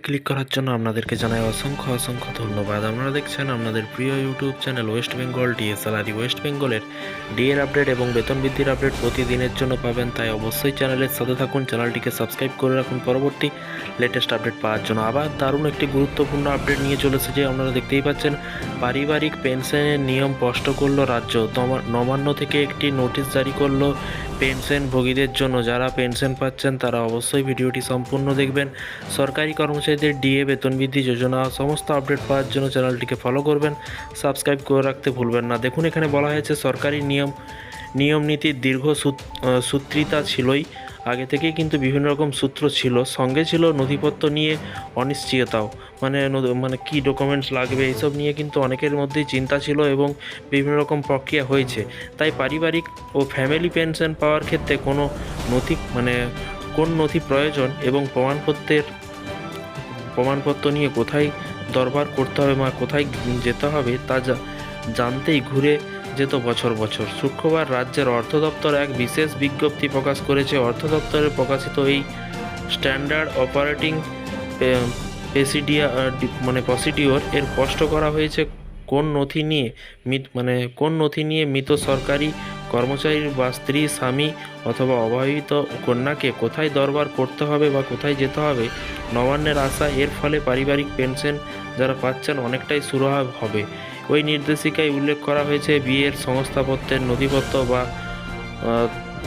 Click করার জন্য আপনাদেরকে জানাই অসংখ্য অসংখ্য ধন্যবাদ। আপনারা দেখছেন আপনাদের প্রিয় ইউটিউব চ্যানেল ওয়েস্ট বেঙ্গল ডিএসএলআরই। ওয়েস্ট বেঙ্গলের ডিএর আপডেট এবং বেতন বৃদ্ধির আপডেট প্রতিদিনের জন্য পাবেন, তাই অবশ্যই চ্যানেলের সাথে থাকুন, চ্যানেলটিকে সাবস্ক্রাইব করে রাখুন পরবর্তী লেটেস্ট আপডেট পাওয়ার জন্য। আবার দারুণ একটি গুরুত্বপূর্ণ আপডেট নিয়ে চলেছে, যে আপনারা দেখতেই পাচ্ছেন পারিবারিক পেনশনের নিয়ম স্পষ্ট করল রাজ্য। নবান্ন থেকে একটি নোটিশ জারি করলো পেনশনভোগীদের জন্য। যারা পেনশন পাচ্ছেন তারা অবশ্যই ভিডিওটি সম্পূর্ণ দেখবেন। সরকারি কর্মচারীদের ডিএ বেতন বৃদ্ধি যোজনা সমস্ত আপডেট পাওয়ার জন্য চ্যানেলটিকে ফলো করবেন, সাবস্ক্রাইব করে রাখতে ভুলবেন না। দেখুন, এখানে বলা হয়েছে সরকারি নিয়ম নীতির দীর্ঘ সূত্রিতা ছিলই, আগে থেকেই কিন্তু বিভিন্ন রকম সূত্র ছিল, সঙ্গে ছিল নথিপত্র নিয়ে অনিশ্চয়তাও, মানে কি ডকুমেন্টস লাগবে এইসব নিয়ে কিন্তু অনেকের মধ্যেই চিন্তা ছিল এবং বিভিন্ন রকম প্রক্রিয়া হয়েছে। তাই পারিবারিক ও ফ্যামিলি পেনশন পাওয়ার ক্ষেত্রে কোন নথি প্রয়োজন এবং প্রমাণপত্র নিয়ে কোথায় দরবার করতে হবে বা কোথায় যেতে হবে তা জানতেই ঘুরে যেত বছর বছর। শুক্রবার রাজ্যের অর্থ দপ্তর এক বিশেষ বিজ্ঞপ্তি প্রকাশ করেছে। অর্থ দপ্তরের প্রকাশিত এই স্ট্যান্ডার্ড অপারেটিং প্রসিডিওর এর স্পষ্ট করা হয়েছে কোন নথি নিয়ে মৃত সরকারি কর্মচারীর বা স্ত্রী, স্বামী অথবা অবিবাহিত কন্যাকে কোথায় দরবার করতে হবে বা কোথায় যেতে হবে। নবান্নের আশা, এর ফলে পারিবারিক পেনশন যারা পাচ্ছেন অনেকটাই সুরাহা হবে। ওই নির্দেশিকায় উল্লেখ করা হয়েছে বিয়ের শংসাপত্রের নথিপত্র বা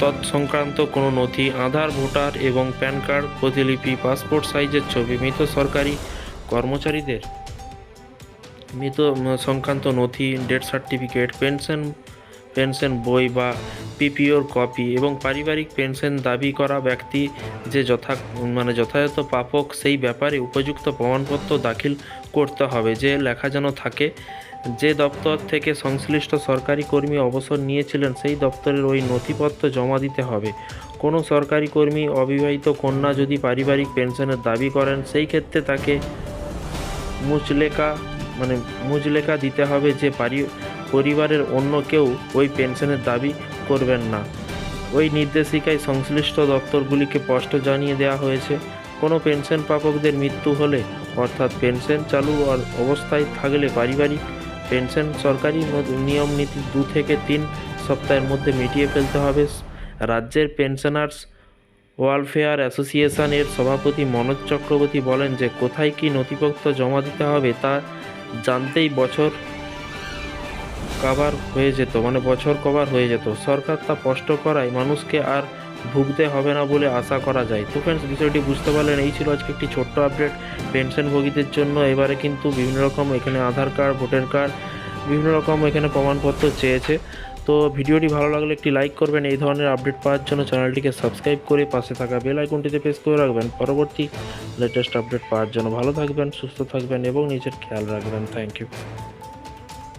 তৎসংক্রান্ত কোনো নথি, আধার, ভোটার এবং প্যান কার্ড প্রতিলিপি, পাসপোর্ট সাইজের ছবি, মৃত সরকারি কর্মচারীদের মৃত সংক্রান্ত নথি, ডেথ সার্টিফিকেট, পেনশন বই বা পিপিওর কপি এবং পারিবারিক পেনশন দাবি করা ব্যক্তি যে যথাযথ প্রাপক সেই ব্যাপারে উপযুক্ত প্রমাণপত্র দাখিল করতে হবে। যে লেখা যেন থাকে, যে দপ্তর থেকে সংশ্লিষ্ট সরকারি কর্মী অবসর নিয়েছিলেন সেই দপ্তরের ওই নথিপত্র জমা দিতে হবে। কোনো সরকারি কর্মী অবিবাহিত কন্যা যদি পারিবারিক পেনশনের দাবি করেন, সেই ক্ষেত্রে তাকে মুচলেখা দিতে হবে যে পরিবারের অন্য কেউ ওই পেনশনের দাবি করবেন না। ওই নির্দেশিকায় সংশ্লিষ্ট দপ্তরগুলিকে স্পষ্ট জানিয়ে দেওয়া হয়েছে, কোনো পেনশন প্রাপকদের মৃত্যু হলে, অর্থাৎ পেনশন চালু অবস্থায় থাকলে পারিবারিক পেনশন সরকারি নিয়ম নীতি 2 থেকে 3 সপ্তাহের মধ্যে মিটিয়ে ফেলতে হবে। রাজ্যের পেনশনার্স ওয়েলফেয়ার অ্যাসোসিয়েশন এর সভাপতি মনোজ চক্রবর্তী বলেন যে কোথায় কী নথিপত্র জমা দিতে হবে তা জানতেই বছর কভার হয়ে যেত। সরকার তা স্পষ্ট করায় মানুষকে আর ভুগতে হবে না বলে আশা করা যায়। তো ফ্রেন্ডস, বিষয়টি বুঝতে পারলেন। এই ছিল আজকে একটি ছোট্ট আপডেট পেনশনভোগীদের জন্য। এবারে কিন্তু বিভিন্ন রকম এখানে আধার কার্ড, ভোটার কার্ড, বিভিন্ন রকম এখানে প্রমাণপত্র চেয়েছে। তো ভিডিওটি ভালো লাগলে একটি লাইক করবেন। এই ধরনের আপডেট পাওয়ার জন্য চ্যানেলটিকে সাবস্ক্রাইব করে পাশে থাকা বেল আইকনটিতে প্রেস করে রাখবেন পরবর্তী লেটেস্ট আপডেট পাওয়ার জন্য। ভালো থাকবেন, সুস্থ থাকবেন এবং নিজের খেয়াল রাখবেন। Thank you.